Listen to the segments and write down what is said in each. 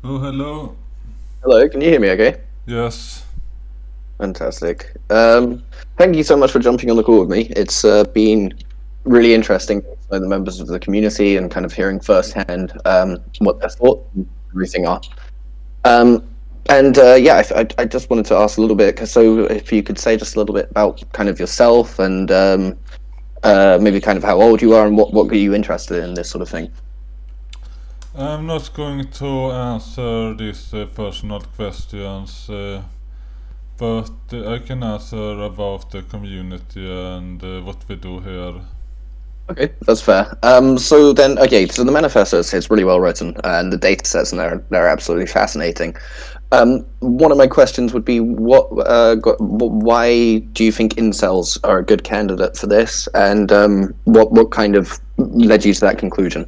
Oh, hello. Hello, can you hear me okay? Yes. Fantastic. Thank you so much for jumping on the call with me. It's been really interesting to know the members of the community and kind of hearing firsthand what their thoughts and everything are. Um, yeah, I just wanted to ask a little bit, so if you could say just a little bit about kind of yourself and maybe kind of how old you are and what got you interested in this sort of thing. I'm not going to answer these personal questions, but I can answer about the community and what we do here. Okay, that's fair. So the manifesto is really well written, and the data sets and they're absolutely fascinating. One of my questions would be, why do you think incels are a good candidate for this, and what kind of led you to that conclusion?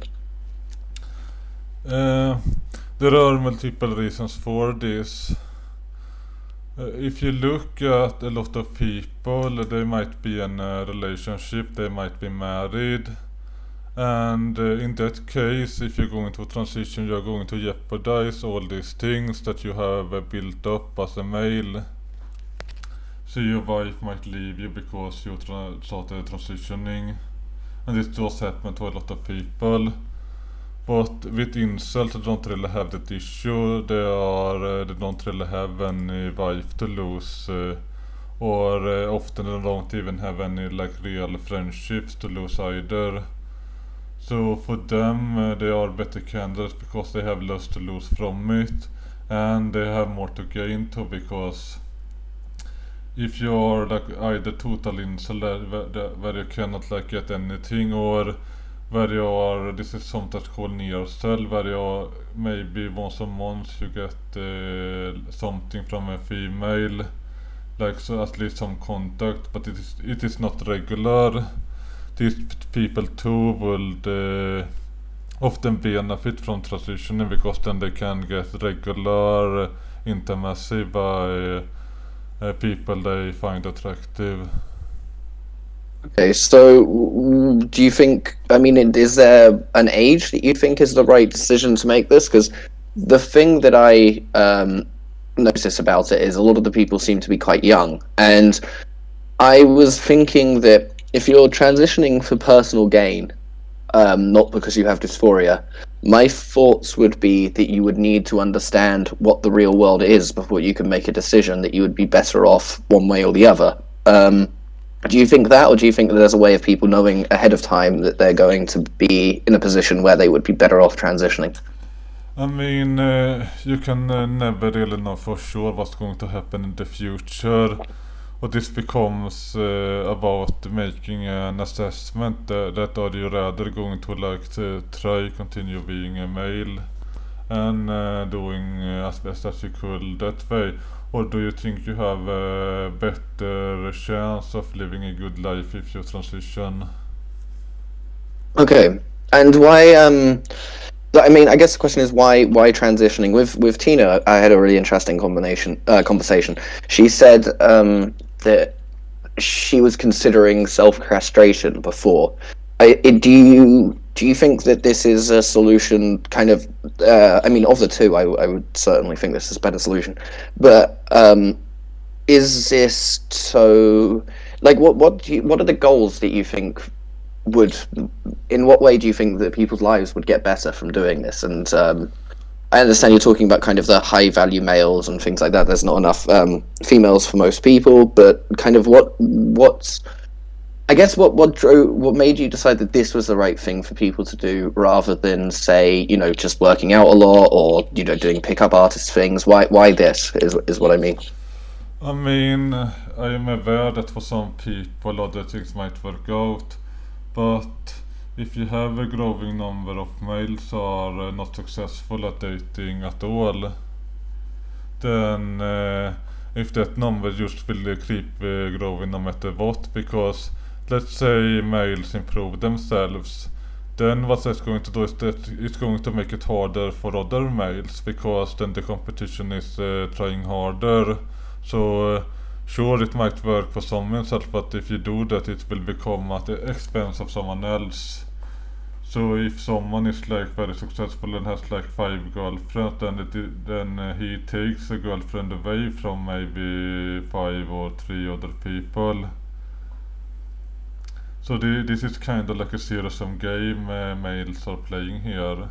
Uh, there are multiple reasons for this. If you look at a lot of people, they might be in a relationship, they might be married, and in that case, if you're going to transition, you're going to jeopardize all these things that you have built up as a male. So your wife might leave you because you started transitioning, and this does happen to a lot of people. But with incels, they don't really have that issue. They don't really have any wife to lose, or often they don't even have any like real friendships to lose either. So for them, they are better candidates because they have less to lose from it, and they have more to gain too, because if you're like either total incel where you cannot like get anything, or where you are, this is sometimes called near cell, where you maybe once a month you get something from a female, like so at least some contact, but it is not regular. These people too will often benefit from transitioning because then they can get regular intimacy by people they find attractive. Okay, so do you think? I mean, is there an age that you think is the right decision to make this? Because the thing that I notice about it is a lot of the people seem to be quite young, and I was thinking that if you're transitioning for personal gain, not because you have dysphoria, my thoughts would be that you would need to understand what the real world is before you can make a decision that you would be better off one way or the other. Do you think that, or do you think that there's a way of people knowing ahead of time that they're going to be in a position where they would be better off transitioning? I mean, you can never really know for sure what's going to happen in the future. Or this becomes about making an assessment that are you rather going to like to try continue being a male and doing as best as you could that way, or do you think you have a better chance of living a good life if you transition? Okay, and why? I mean, I guess the question is why transitioning with Tina. I had a really interesting conversation. She said that she was considering self castration before. Do you think that this is a solution? Kind of. I mean, of the two, I would certainly think this is a better solution. But is this so? Like, what are the goals that you think would? In what way do you think that people's lives would get better from doing this? And I understand you're talking about kind of the high value males and things like that. There's not enough females for most people, but kind of what's I guess what made you decide that this was the right thing for people to do rather than say just working out a lot or doing pickup artist things. Why this is what I mean. I mean, I am aware that for some people other things might work out, but if you have a growing number of males who are not successful at dating at all, then if that number just will keep growing no matter what, because let's say males improve themselves, then what that's going to do is that it's going to make it harder for other males, because then the competition is trying harder. So sure, it might work for some himself, but if you do that, it will become at the expense of someone else. So if someone is like very successful and has like 5 girlfriends, then he takes a girlfriend away from maybe 5 or 3 other people. So this is kind of like a zero-sum game males are playing here,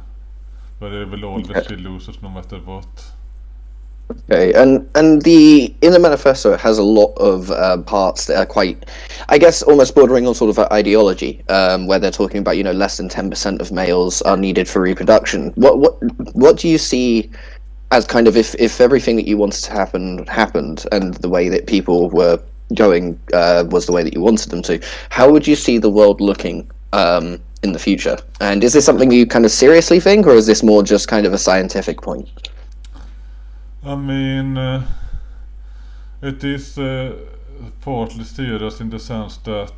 where they will always be losers no matter what. Okay, and the in the manifesto it has a lot of parts that are quite, I guess, almost bordering on sort of ideology, where they're talking about less than 10% of males are needed for reproduction. What do you see as kind of if everything that you wanted to happen happened and the way that people were going was the way that you wanted them to? How would you see the world looking in the future? And is this something you kind of seriously think, or is this more just kind of a scientific point? I mean, it is partly serious in the sense that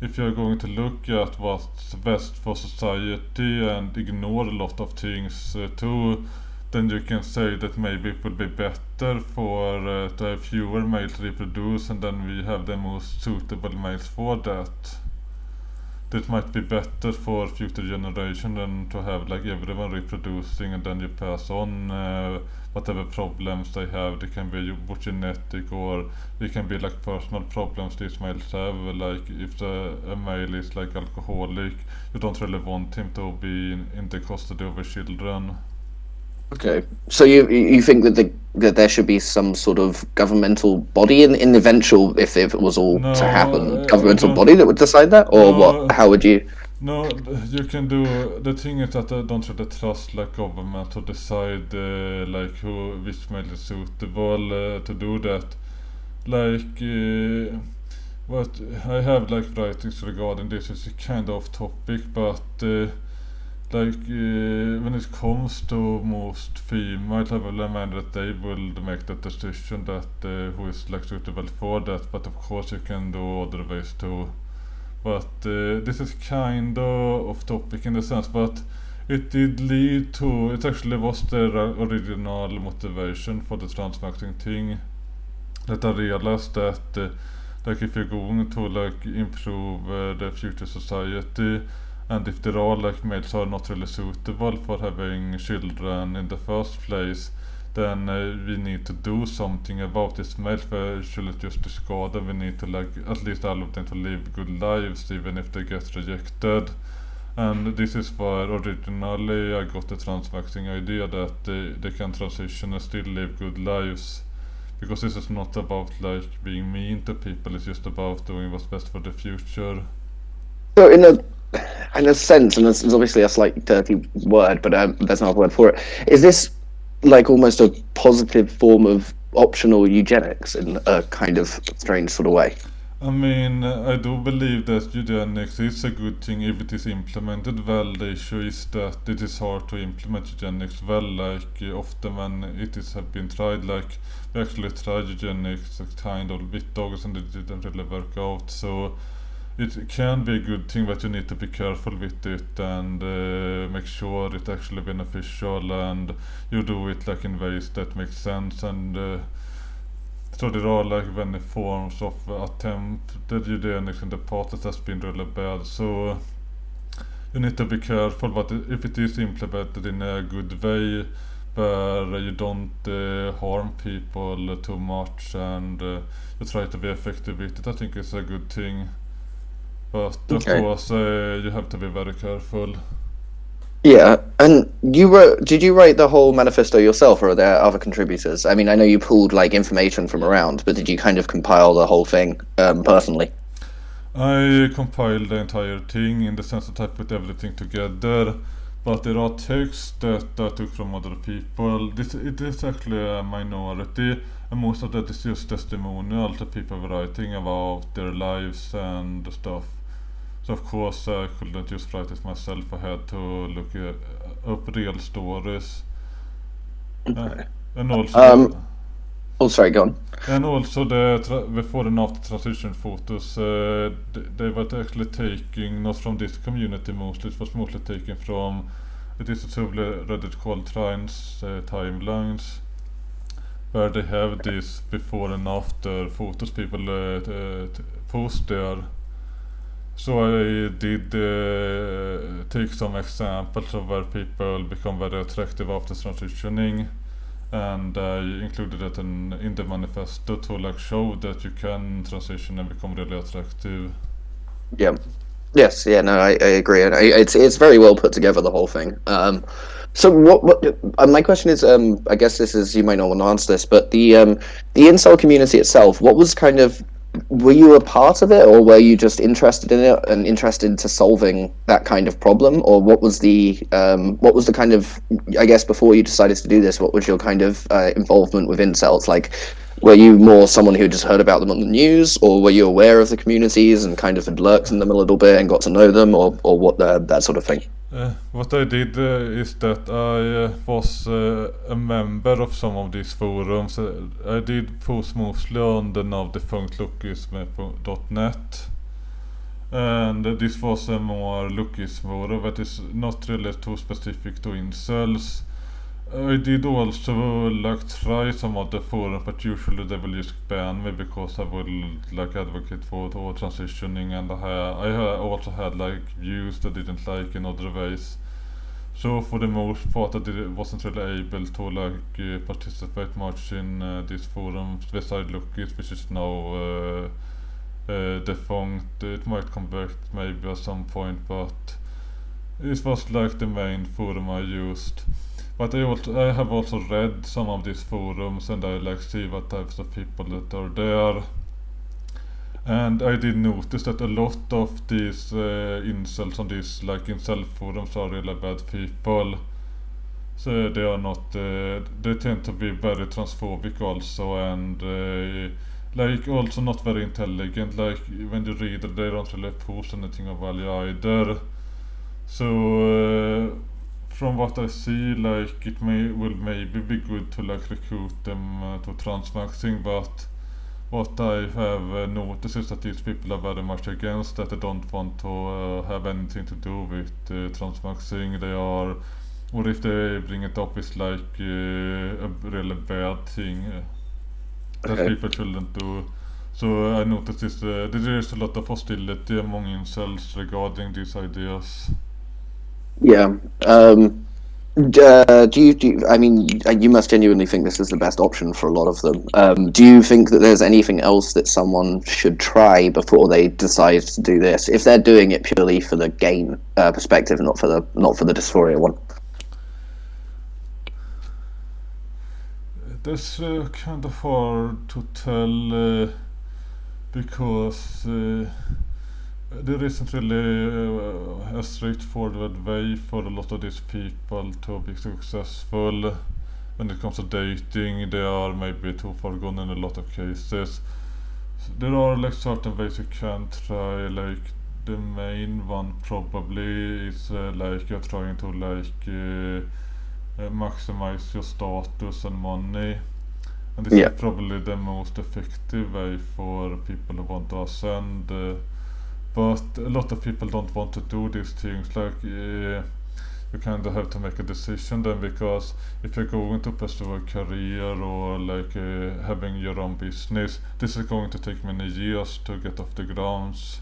if you're going to look at what's best for society and ignore a lot of things too, then you can say that maybe it would be better for to have fewer males reproduce and then we have the most suitable males for that. That might be better for future generation than to have like everyone reproducing and then you pass on whatever problems they have. They can be both genetic or they can be like personal problems these males have. Like if a male is like alcoholic, you don't really want him to be in the custody of his children. Okay, so you think that that there should be some sort of governmental body in the eventual, if it was all to happen, I governmental don't. body that would decide that, or what? No, How would you? no, you can do. The thing is that I don't really trust like government to decide like which male is suitable to do that. Like what I have like writings regarding this is a kind of topic, but when it comes to most females, I will imagine that they will make that decision that who is like suitable for that. But of course, you can do other ways too. But this is kind of off topic in the sense, but it did lead to. It actually was the original motivation for the transmaxxing thing. That I realized that like if you're going to like improve the future society and if there are like males who are not really suitable for having children in the first place, then we need to do something about this males. We shouldn't just discard them. We need to like at least allow them to live good lives even if they get rejected. And this is why originally I got the transvaxing idea that they can transition and still live good lives. Because this is not about like being mean to people, it's just about doing what's best for the future. So in a sense, and it's obviously a slightly dirty word, but there's no word for it. Is this like almost a positive form of optional eugenics in a kind of strange sort of way? I mean, I do believe that eugenics is a good thing if it is implemented well. The issue is that it is hard to implement eugenics well. Like often when it is have been tried, like we actually tried eugenics kind of with dogs and it didn't really work out. So it can be a good thing, but you need to be careful with it and make sure it's actually beneficial and you do it like in ways that make sense and. So there are like many forms of attempted eugenics in the past that has been really bad. So you need to be careful, but if it is implemented in a good way, where you don't harm people too much and you try to be effective with it, I think it's a good thing. But of Okay. course, you have to be very careful. Yeah, and did you write the whole manifesto yourself, or are there other contributors? I mean, I know you pulled like information from around, but did you kind of compile the whole thing personally? I compiled the entire thing in the sense that I put everything together, but there are texts that I took from other people. It is actually a minority, and most of that is just testimonials that people writing about their lives and stuff. So of course I couldn't just write it myself. I had to look up real stories, uh, Okay. and also. Um. Oh, sorry. Go on. And also the before and after transition photos, they were actually taking not from this community mostly. It was mostly taken from it is a subreddit called Trans Timelines, where they have these before and after photos people post there, So I did take some examples of where people become very attractive after transitioning, and I included it in the manifesto to like show that you can transition and become really attractive. Yeah. Yes. Yeah. No, I agree. And it's very well put together, the whole thing. So what my question is, I guess this is, you might not want to answer this, but the incel community itself, what was kind of, were you a part of it, or were you just interested in it and interested to solving that kind of problem, or what was the kind of, I guess, before you decided to do this, what was your kind of involvement with incels? Like, were you more someone who just heard about them on the news, or were you aware of the communities and kind of had lurked in them a little bit and got to know them, or what, that sort of thing? What I did is that I was a member of some of these forums. I did post mostly on the now defunct lookism.net, and this was a more lookism forum that is not really too specific to incels. I did also like try some other forums, but usually they will just ban me because I will like advocate for transitioning, and I also had like views that didn't like in other ways. So for the most part, wasn't really able to like participate much in these forums beside Lookit, which is now defunct. It might come back maybe at some point, but it was like the main forum I used. But I have also read some of these forums, and I like see what types of people that are there. And I did notice that a lot of these incels on these like incel forums are really bad people. So they are not. They tend to be very transphobic also, and like also not very intelligent. Like when you read it, they don't really post anything of value either. So from what I see, like it will maybe be good to like recruit them to transmaxxing, but what I have noticed is that these people are very much against that. They don't want to have anything to do with transmaxxing. They are, or if they bring it up, it's like a really bad thing that Okay. people shouldn't do. So I noticed there is a lot of hostility among incels regarding these ideas. Yeah. I mean, you must genuinely think this is the best option for a lot of them. Do you think that there's anything else that someone should try before they decide to do this, if they're doing it purely for the gain perspective, not for the dysphoria one? That's kind of hard to tell because there isn't really a straightforward way for a lot of these people to be successful. When it comes to dating, they are maybe too far gone in a lot of cases. There are like certain ways you can try, like the main one probably is like you're trying to like maximize your status and money, and this is Yeah. probably the most effective way for people who want to ascend. But a lot of people don't want to do these things. Like you kind of have to make a decision then, because if you're going to pursue a career or like having your own business, this is going to take many years to get off the grounds.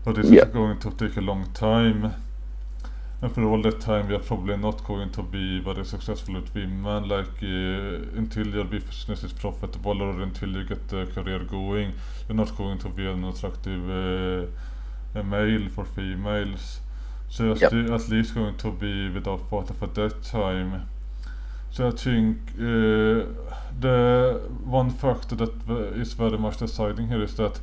So this is Yeah. going to take a long time. And for all that time, you're probably not going to be very successful with women. Like until your business is profitable or until you get the career going, you're not going to be an attractive a male for females. So you're Yep. still at least going to be without partner for that time. So I think the one factor that is very much deciding here is that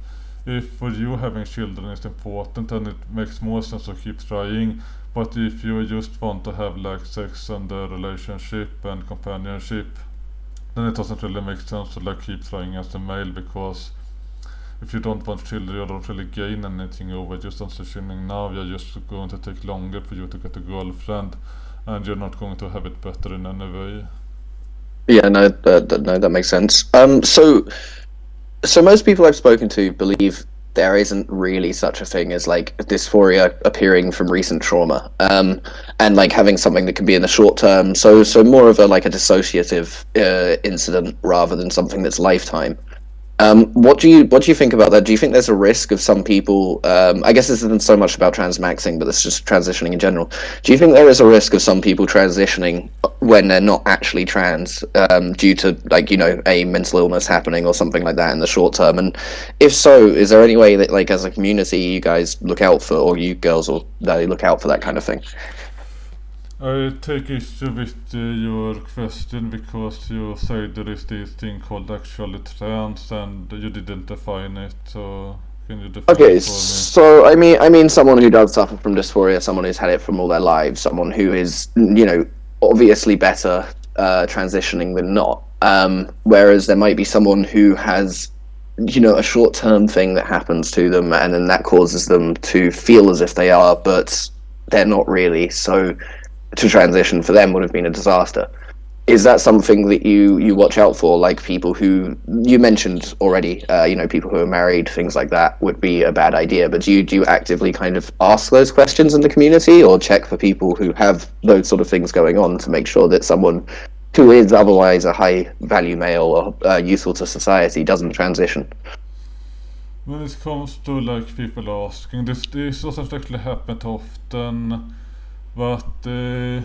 if for you having children is important, then it makes more sense to keep trying. But if you just want to have like sex and a relationship and companionship, then it doesn't really make sense to like keep trying as a male, because if you don't want children, you don't really gain anything over just transitioning now. You're just going to take longer for you to get a girlfriend, and you're not going to have it better in any way. Yeah. No. No, that makes sense. So most people I've spoken to believe there isn't really such a thing as like dysphoria appearing from recent trauma, and like having something that can be in the short term. So more of a like a dissociative incident rather than something that's lifetime. What do you think about that? Do you think there's a risk of some people? I guess this isn't so much about transmaxing, but it's just transitioning in general. Do you think there is a risk of some people transitioning when they're not actually trans, due to like a mental illness happening or something like that in the short term? And if so, is there any way that like as a community you guys look out for, or you girls or they look out for that kind of thing? I take issue with your question because you said there is this thing called actually trans and you didn't define it. So can you define it Okay, for me? so I mean someone who does suffer from dysphoria, someone who's had it from all their lives, someone who is, obviously better transitioning than not. Whereas there might be someone who has, a short-term thing that happens to them, and then that causes them to feel as if they are, but they're not really. So to transition for them would have been a disaster. Is that something that you watch out for? Like people who you mentioned already, people who are married, things like that would be a bad idea. But do you actively kind of ask those questions in the community, or check for people who have those sort of things going on to make sure that someone who is otherwise a high value male or useful to society doesn't transition? When it comes to like people asking, this doesn't actually happen often, but there is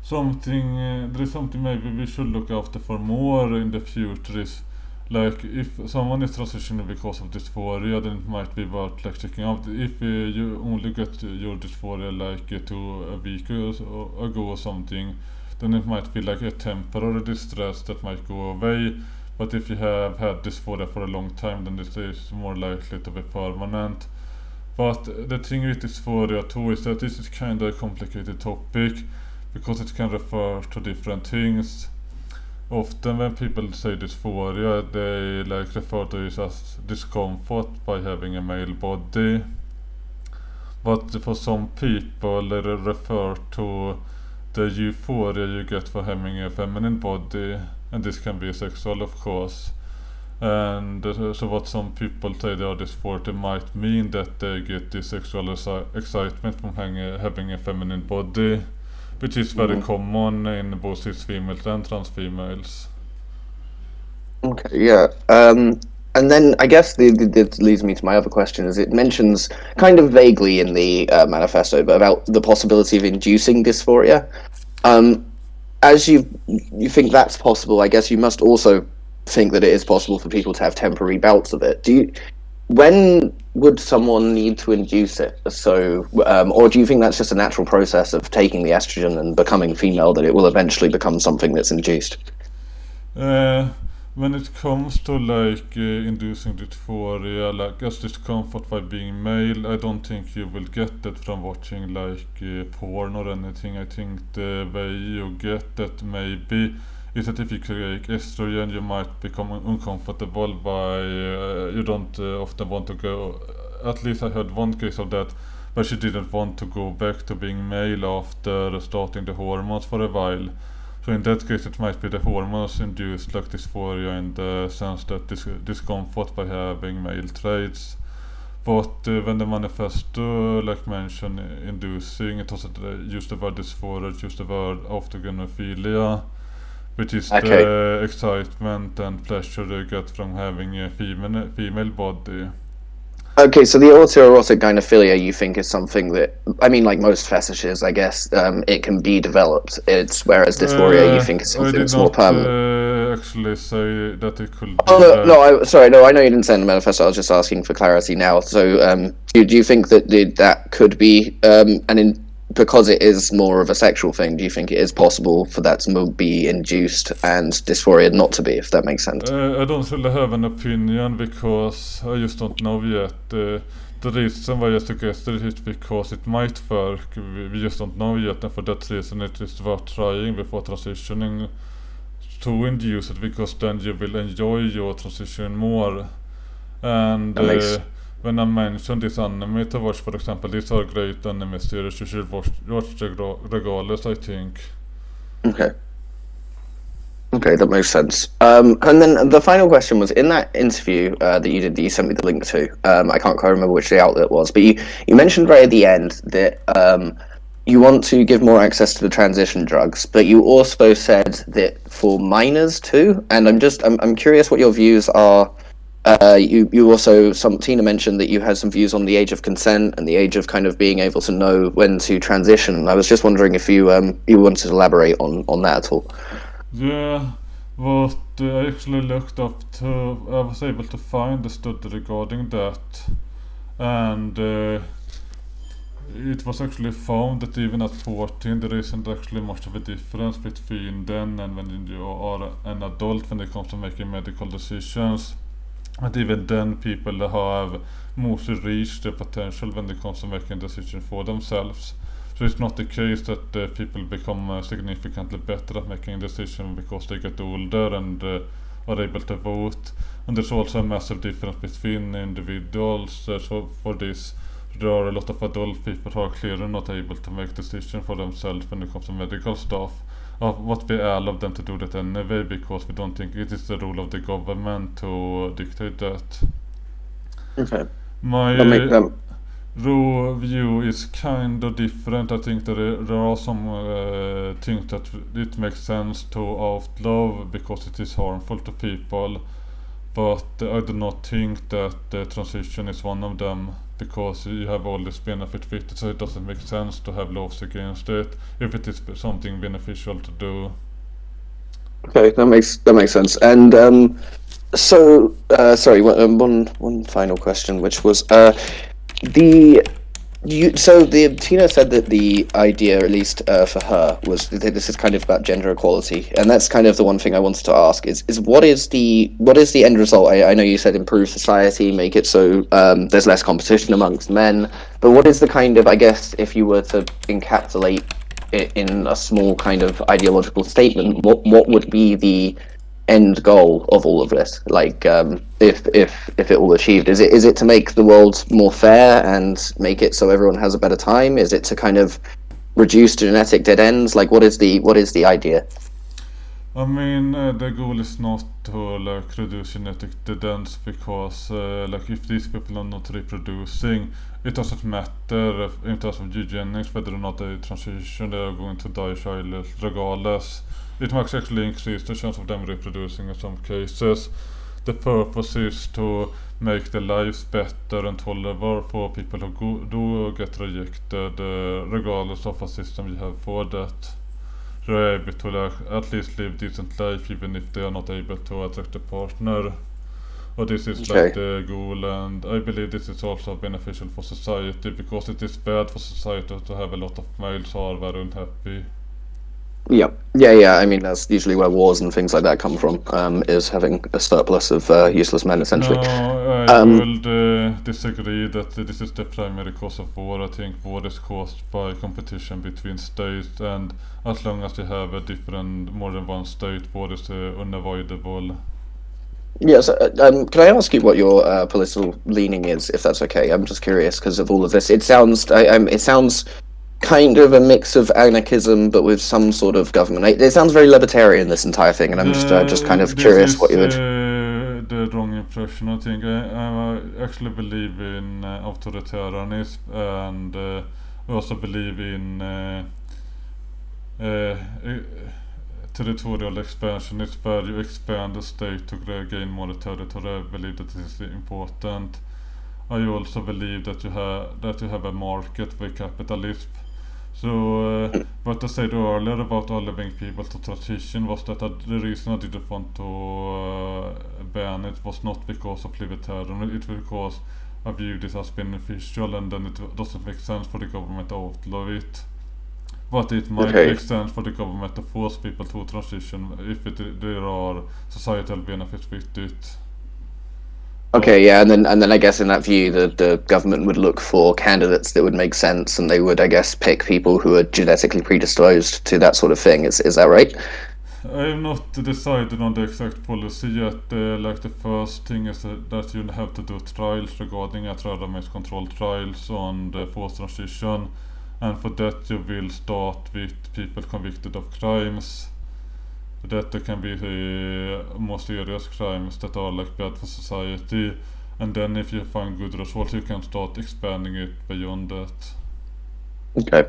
something maybe we should look after for more in the future is like if someone is transitioning because of dysphoria, then it might be worth like checking out. If you only get your dysphoria like to a week ago or something, then it might be like a temporary distress that might go away. But if you have had dysphoria for a long time, then this is more likely to be permanent. But the thing with dysphoria too is that this is kind of a complicated topic because it can refer to different things. Often when people say dysphoria, they like refer to it as discomfort by having a male body. But for some people, they refer to the euphoria you get for having a feminine body, and this can be sexual, of course. And so what some people say they are dysphoric might mean that they get this sexual excitement from having a feminine body, which is very Mhm. common in both cis females and trans females. Okay, yeah. And then I guess that leads me to my other question. Is it mentions kind of vaguely in the manifesto, but about the possibility of inducing dysphoria. Um, as you think that's possible, I guess you must also think that it is possible for people to have temporary bouts of it. When would someone need to induce it? So, or do you think that's just a natural process of taking the estrogen and becoming female that it will eventually become something that's induced? Uh, when it comes to like inducing dysphoria, like as discomfort by being male, I don't think you will get that from watching like porn or anything. I think the way you get that maybe is that if you take estrogen, you might become uncomfortable by you don't often want to go. At least I heard one case of that where she didn't want to go back to being male after starting the hormones for a while. So in that case, it might be the hormones induced like dysphoria in the sense that discomfort by having male traits. But when the manifesto like mentioned inducing, it doesn't use the word dysphoria, it used the word autogynephilia, which is Okay. the excitement and pleasure you get from having a female body. Okay, so the autoerotic gynephilia you think is something that, I mean, like most fetishes, I guess, it can be developed. It's whereas dysphoria you think is I something did that's more not permanent. actually say that it could be Oh no, that. no, sorry, no, I know you didn't send the manifesto. I was just asking for clarity now. So, do you think that that could be, because it is more of a sexual thing? Do you think it is possible for that to be induced and dysphoria not to be, if that makes sense? I don't really have an opinion because I just don't know yet. The reason why I suggested it is because it might work. We just don't know yet, and for that reason it is worth trying before transitioning to induce it, because then you will enjoy your transition more. And That makes when I mentioned this anime to watch, for example, these are great anime series. You should watch regardless, I think. okay. Okay, that makes sense. And then the final question was in that interview that you did, that you sent me the link to. I can't quite remember which the outlet was, but you mentioned right at the end that you want to give more access to the transition drugs, but you also said that for minors too. And I'm curious what your views are You also, Tina mentioned that you had some views on the age of consent and the age of kind of being able to know when to transition. And I was just wondering if you wanted to elaborate on that at all. Yeah, what I actually looked up to, I was able to find a study regarding that, and it was actually found that even at 14 there isn't actually much of a difference between then and when you are an adult when it comes to making medical decisions. And even then people have mostly reached their potential when it comes to making decisions for themselves. So it's not the case that people become significantly better at making decisions because they get older and are able to vote. And there's also a massive difference between individuals. So for this, there are a lot of adult people who are clearly not able to make decisions for themselves when it comes to medical stuff. What we allow them to do that anyway because we don't think it is the role of the government to dictate that. Okay. My That make them. raw view is kind of different. I think there are some things that it makes sense to outlaw because it is harmful to people, but I do not think that the transition is one of them because you have all this benefit with it, so it doesn't make sense to have laws against it if it is something beneficial to do. Okay, that makes sense. And sorry, one final question, which was the the Tina said that the idea, at least for her, was that this is kind of about gender equality, and that's kind of the one thing I wanted to ask is what is the end result? I know you said improve society, make it so there's less competition amongst men, but what is the kind of, I guess, if you were to encapsulate it in a small kind of ideological statement, what would be the end goal of all of this? Like, if it all achieved, is it to make the world more fair and make it so everyone has a better time? Is it to kind of reduce genetic dead ends? Like, what is the idea? I mean, the goal is not to like reduce genetic dead ends because like if these people are not reproducing, it doesn't matter in terms of eugenics whether or not they transition, they are going to die childless regardless. It might actually increase the chance of them reproducing in some cases. The purpose is to make their lives better and tolerable for people who do get rejected, regardless of a system you have for that. They're able to like, at least live decent life even if they are not able to attract a partner. Or this is Okay. like the goal, and I believe this is also beneficial for society because it is bad for society to have a lot of males who are very unhappy. Yeah, yeah. I mean, that's usually where wars and things like that come from. Is having a surplus of useless men, essentially. No, I Um, would disagree that this is the primary cause of war. I think war is caused by competition between states, and as long as you have a different, more than one state, war is unavoidable. yes. Can I ask you what your political leaning is, if that's okay? I'm just curious because of all of this. It sounds kind of a mix of anarchism, but with some sort of government. It sounds very libertarian, this entire thing, and I'm just kind of This curious what is you would. the wrong impression. I think I actually believe in authoritarianism, and I also believe in uh, territorial expansion. It's where you expand the state to gain more territory. I believe that this is important. I also believe that you have a market with capitalism. So what I said earlier about allowing people to transition was that the reason I didn't want to ban it was not because of libertarianism, it was because I view this as beneficial and then it doesn't make sense for the government to outlaw it. But it might Okay. make sense for the government to force people to transition if there are societal benefits with it. But Okay, yeah, and then I guess in that view, the government would look for candidates that would make sense, and they would, I guess, pick people who are genetically predisposed to that sort of thing. Is that right? I have not decided on the exact policy yet. Like the first thing is that you have to do trials regarding randomized control trials on the forced transition, and for that you will start with people convicted of crimes. That there can be more serious crimes that are like bad for society, and then if you find good results, you can start expanding it beyond that. Okay.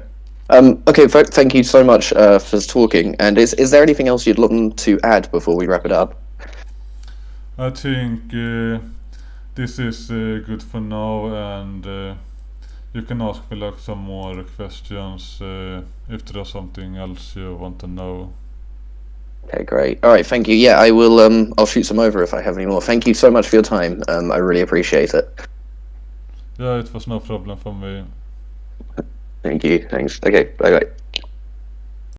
Okay. Thank you so much for talking. And is there anything else you'd love to add before we wrap it up? I think this is good for now, and you can ask me like some more questions if there's something else you want to know. Okay, great. All right, thank you. Yeah, I will. I'll shoot some over if I have any more. Thank you so much for your time. I really appreciate it. Yeah, it was no problem for me. Thank you. Thanks. Okay. Bye bye.